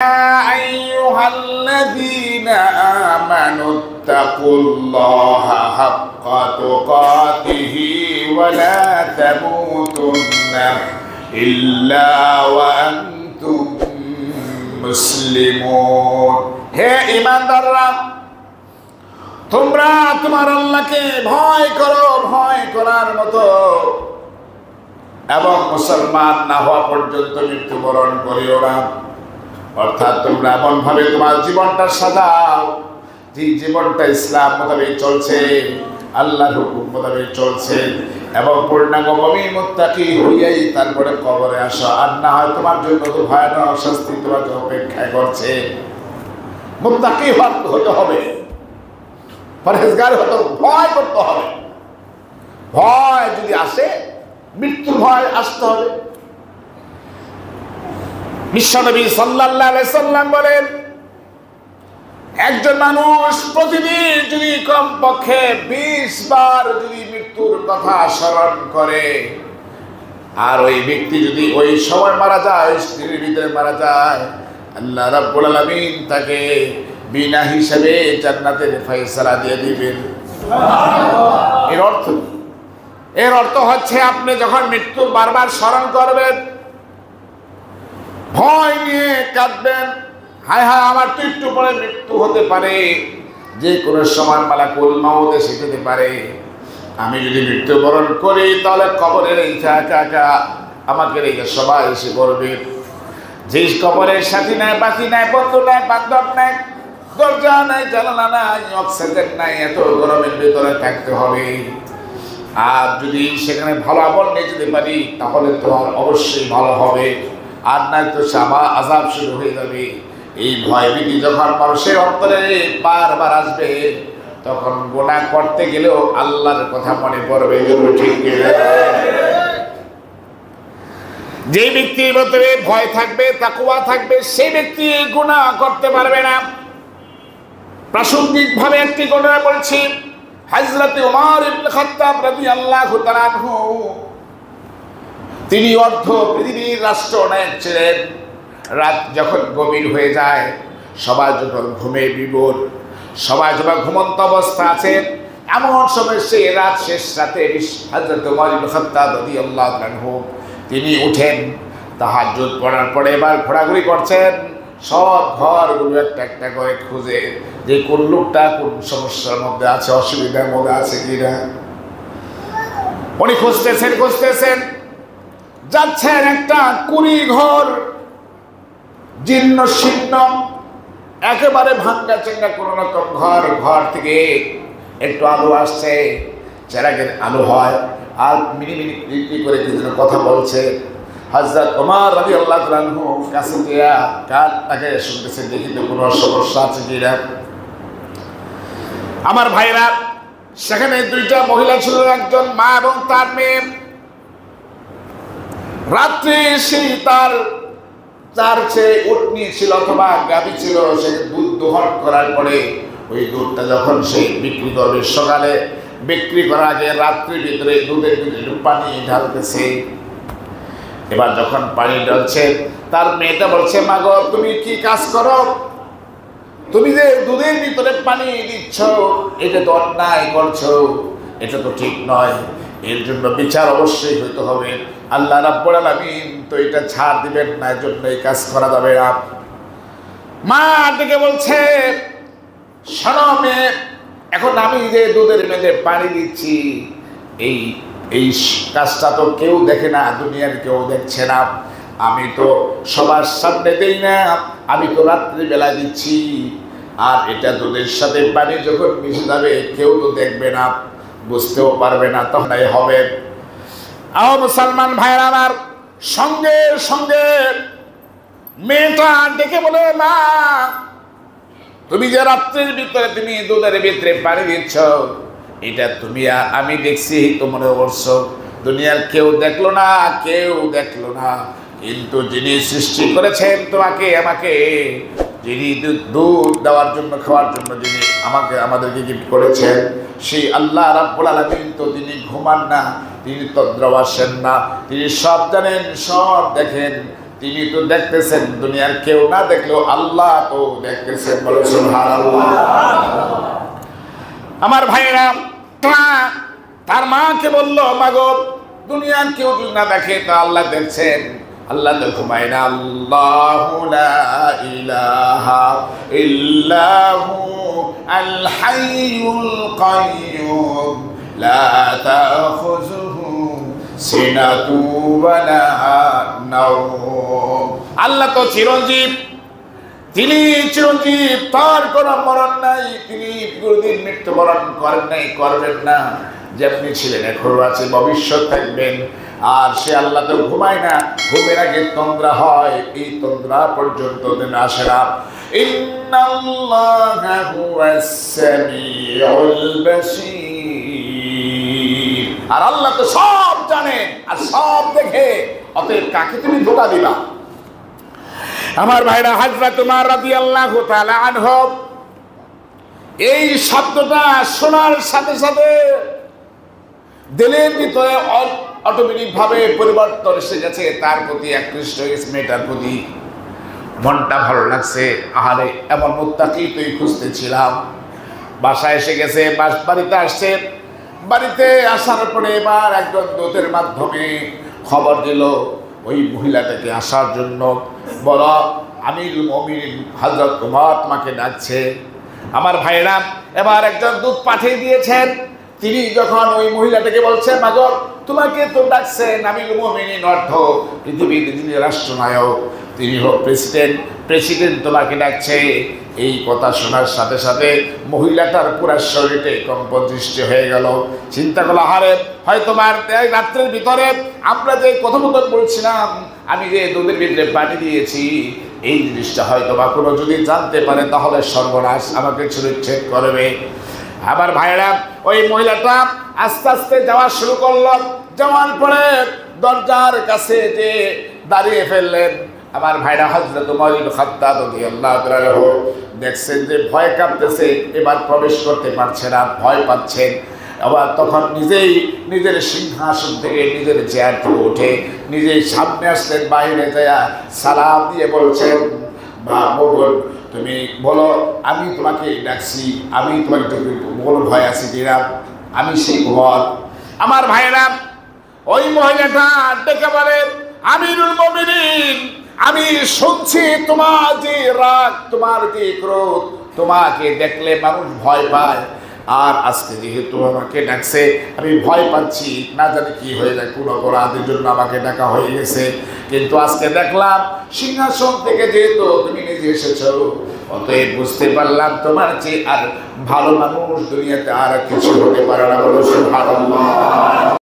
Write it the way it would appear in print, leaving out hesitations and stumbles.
أيها الذين آمنوا اتقوا الله حق تقاته ولا تموتن إلا وأنتم মুসলিমুন। হে ঈমানদাররা, তোমরা তোমার আল্লাহকে ভয় করো, ভয় করার মতো, এবং মুসলমান না হওয়া পর্যন্ত মৃত্যুবরণ করিও না। অর্থাৎ তোমরা এমন ভাবে তোমার জীবনটা সাজাও যে জীবনটা ইসলাম মোতাবেক চলছে, আল্লাহর হুকুম মোতাবেক চলছে, এবং পূর্ণাঙ্গ মুমিন মুত্তাকি হইয়াই তারপরে কবরে আসো। আর না হয় তোমার জন্য তো ভয়ানক শাস্তি তোমাকে অপেক্ষায় করছে। মুত্তাকি হতে হবে, পরহেজগার হতে, ভয় করতে হবে। ভয় যদি আসে, মৃত্যুর ভয় আসতে হবে। বিশ্বনবী সাল্লাল্লাহু আলাইহি সাল্লাম বলেন, একজন মানুষ প্রতিদিন যদি কমপক্ষে 20 বার যদি মৃত্যুর কথা স্মরণ করে, আর ওই ব্যক্তি যদি ওই সময় মারা যায়, স্ত্রীর ভিতরে মারা যায়, আল্লাহ রাব্বুল আলামিন তাকে বিনা হিসাবে জান্নাতের ফয়সালা দিয়ে দিবেন। এর অর্থ হচ্ছে আপনি যখন মৃত্যুর বারবার স্মরণ করবেন, ভয় নিয়ে কাঁদবেন, হায় হায় আমার তো একটু পরে মৃত্যু হতে পারে, যে কোনো সময় মালাকুল মউত এসে যেতে পারে, আমি যদি মৃত্যুবরণ করি তাহলে কবরের এই একা আমাকে রেখে সবাই এসে করবে। যে কবরের সাথী নাই, বাতি নাই, বন্ধু নাই, বান্ধব নাই, দরজা নাই, জানালা নাই, অক্সিজেন নাই, এত গরমের ভিতরে থাকতে হবে। আর যদি সেখানে ভালো আমল নিয়ে যেতে পারি তাহলে তো অবশ্যই ভালো হবে, আর নাই তো আযাব শুরু হয়ে যাবে। এই ভয় ভীতি যখন মানুষের অন্তরে বারবার আসবে, তখন গুনাহ করতে গেলেও আল্লাহর কথা মনে পড়বে। ঠিক যে ব্যক্তির ভিতরে ভয় থাকবে, তাকওয়া থাকবে, সেই ব্যক্তি গুনাহ করতে পারবে না। প্রাসঙ্গিক ভাবে একটি ঘটনা বলছি। হযরত ওমর ইবনে খাত্তাব রাদিয়াল্লাহু তাআলা আনহু, তিনি অর্ধ পৃথিবীর রাষ্ট্রনায়ক ছিলেন। রাত যখন গভীর হয়ে যায়, সবাই যখন ঘুমে বিভোর, সবাই যখন ঘুমন্ত অবস্থা আছে, এমন সময় সেই রাত শেষ রাতে হযরত ওমর ইবনে খাত্তাব রাদিয়াল্লাহু আনহু তিনি উঠেন, তাহাজ্জুদ পড়ার পরে এবার ঘোরাঘুরি করছেন, সব ঘরগুলো একটা একটা করে খুঁজে যে কোন লোকটা কোন সমস্যার মধ্যে আছে, অসুবিধার মধ্যে আছে কিনা। উনি খুঁজতেছেন, যাচ্ছেন একটা কুড়ি ঘর, জীর্ণ শীর্ণ, একেবারে ভাঙ্গা চেঙ্গা কোন রকম ঘর থেকে একটু আলো আসছে, চেরাগের আলো হয়, আর মিনিমিনি করে কিছু কথা বলছে। হযরত ওমর রাদিয়াল্লাহু তাআলা আনহু কাছে গিয়া কান তাকে শুনতেছেন, দেখি তো কোনো সমস্যা আছে কিনা। আমার ভাইরা, সেখানে দুইটা মহিলা ছিল, একজন মা এবং তার মেয়ে। রাত্রে সেই তার চেয়ে উটনি ছিল অথবা গাভী ছিল, সে দুধ দোহন করার পরে ওই দুধটা যখন সে বিক্রি করবে, সকালে বিক্রি করার আগে রাত্রির ভিতরে দুধের ভিতরে পানি ঢালতেছে। এবার যখন পানি ঢালছে, তার মেয়েটা বলছে, মা গো, তুমি কি কাজ করো? তুমি যে দুধের ভিতরে পানি দিচ্ছ, এটা তো অন্যায় করছো, এটা তো ঠিক নয়, এর জন্য বিচার অবশ্যই হইতে হবে। আল্লাহ রাব্বুল আলামিন তো এটা ছাড় দিবেন না, এর জন্য এই কাজ করা যাবে না। মা দিকে বলছে, শোনো মেয়ে, এখন আমি যে দুধের মধ্যে পানি দিচ্ছি, এই কাজটা তো কেউ দেখে না, দুনিয়ার কেউ দেখছে না, আমি তো সবার সামনে দেই না, আমি তো রাত্রিবেলা দিচ্ছি, আর এটা দুধের সাথে পানি যখন মিশে যাবে কেউ তো দেখবে না, বুঝতেও পারবে না, তখন হবে। আও মুসলমান ভাইরা আমার, সঙ্গে সঙ্গে মেয়েটা ডেকে বলে, মা, তুমি যে রাত্রির ভিতরে তুমি দুধের ভিতরে পানি দিচ্ছ, এটা তুমি আমি দেখছি তো মনে করছো, দুনিয়ার কেউ দেখলো না, কিন্তু যিনি সৃষ্টি করেছেন তোমাকে আমাকে, যিনি দুধ দেওয়ার জন্য, খাওয়ার জন্য যিনি আমাদেরকে গিফট করেছেন, সেই আল্লাহ রাব্বুল আলামিন তো তিনি ঘুমান না, তিনি তন্দ্রাও আসেন না, তিনি সব জানেন, সব দেখেন। তিনি তো দেখতেছেন, দুনিয়ার কেউ না দেখলেও আল্লাহ তো দেখতেছেন। বলে সুবহানাল্লাহ। আমার ভাইরা, তার মাকে বলল, মা গো, দুনিয়ার কেউ যদি না দেখে তা আল্লাহ দেখছেন। আল্লাহ তো ঘুমায় না। আল্লাহু লা ইলাহা ইল্লাহু আল হাইয়ুল কাইয়্যুম লা তাখুযুহু সিনাতু ওয়ালা নাওম। আল্লাহ তো চিরঞ্জীব, তিনি চিরঞ্জীব, তার কোনো মরণ নাই, তিনি কোনদিন মৃত্যুবরণ করেন নাই, করবেন না। যেমনি ছিলেন এখনো আছে, ভবিষ্যৎ থাকবেন। আর সে আল্লাহ তো ঘুমায় না, ঘুমের আগে তন্দ্রা হয়, এই তন্দ্রা পর্যন্ত দিন আসে না। ইন্নাল্লাহা হুয়াস সামিউল বাসীর। আর আল্লাহ তো সব জানেন আর সব দেখে, অতএব কাকে তুমি ধোঁকা দিবা? আমার ভাইরা, হযরত উমর রাদিয়াল্লাহু তাআলা আনহু এই শব্দটা শোনার সাথে সাথে দিলের ভিতরে অটোমেটিক ভাবে পরিবর্তন এসে গেছে, তার প্রতি আকৃষ্ট হয়ে গেছে, মেয়েটার প্রতি মনটা ভালো লাগছে। আহারে, এমন মুত্তাকি তুই খুঁজতেছিলাম। বাসায় এসে গেছে, বাড়িতে আসছে। বাড়িতে আসার পরে এবার একজন দূতের মাধ্যমে খবর দিল ওই মহিলাটাকে আসার জন্য। বল, আমিরুল মুমিনিন হযরত উমর তোমাকে ডাকছে। আমার ভাইরা, এবার একজন দূত পাঠিয়ে দিয়েছেন। তিনি যখন ওই মহিলাটাকে বলছে, মাগো, তোমাকে তো ডাকছেন আমিরুল মুমিনিন, অর্থ পৃথিবীর যিনি রাষ্ট্রনায়ক, তিনি হোক প্রেসিডেন্ট তোমাকে ডাকছে। এই কথা শোনার সাথে সাথে মহিলাটার পুরো শরীরে কম্পন সৃষ্টি হয়ে গেল। চিন্তা করলো, আরে হয়তো রাত্রের ভিতরে আমরা যে কথোপকথন বলছিলাম, আমি যে দুধের ভিতরে পানি দিয়েছি, এই জিনিসটা হয়তো বা কোনো যদি জানতে পারে তাহলে সর্বনাশ, আমাকে ছুরিচ্ছেদ করবে। আবার ভাইরা, ওই মহিলাটা আস্তে আস্তে যাওয়া শুরু করলো। যাওয়ার পরে দরজার কাছে যে দাঁড়িয়ে ফেললেন। আমার ভাইরা, হযরত উমর ইবনে খাত্তাব রাদিয়াল্লাহু তাআলা দেখছেন যে ভয় কাঁপতেছে, এবার প্রবেশ করতে পারছে না, ভয় পাচ্ছেন। আবার তখন নিজেই নিজের সিংহাসন থেকে, নিজের চেয়ার থেকে উঠে নিজেই সামনে আসলেন, বাইরে যায় সালাম দিয়ে বলছেন, মা মোগল, তুমি বলো, আমি তোমাকে ডাকছি, আমি তোমাকে বলো ভয় আছি কিনা, আমি সেই উমর। আমার ভাইরা, ওই মহিলাটা ডেকে বলে, আমিরুল মুমিনিন, আমি শুনছি তোমার যে রাগ, তোমার যে ক্রোধ, তোমাকে দেখলে মানুষ ভয় পায়। আর আজকে যেহেতু আমাকে ডাকছে, আমি ভয় পাচ্ছি, না জানি কি হয়ে যায়, কোন অপরাধের জন্য আমাকে ডাকা হয়ে গেছে। কিন্তু আজকে দেখলাম সিংহাসন থেকে যেহেতু তুমি নিজে এসেছো, অতএব বুঝতে পারলাম তোমার চেয়ে আর ভালো মানুষ দুনিয়াতে আর কিছু হতে পারে না। বলো সুবহানাল্লাহ।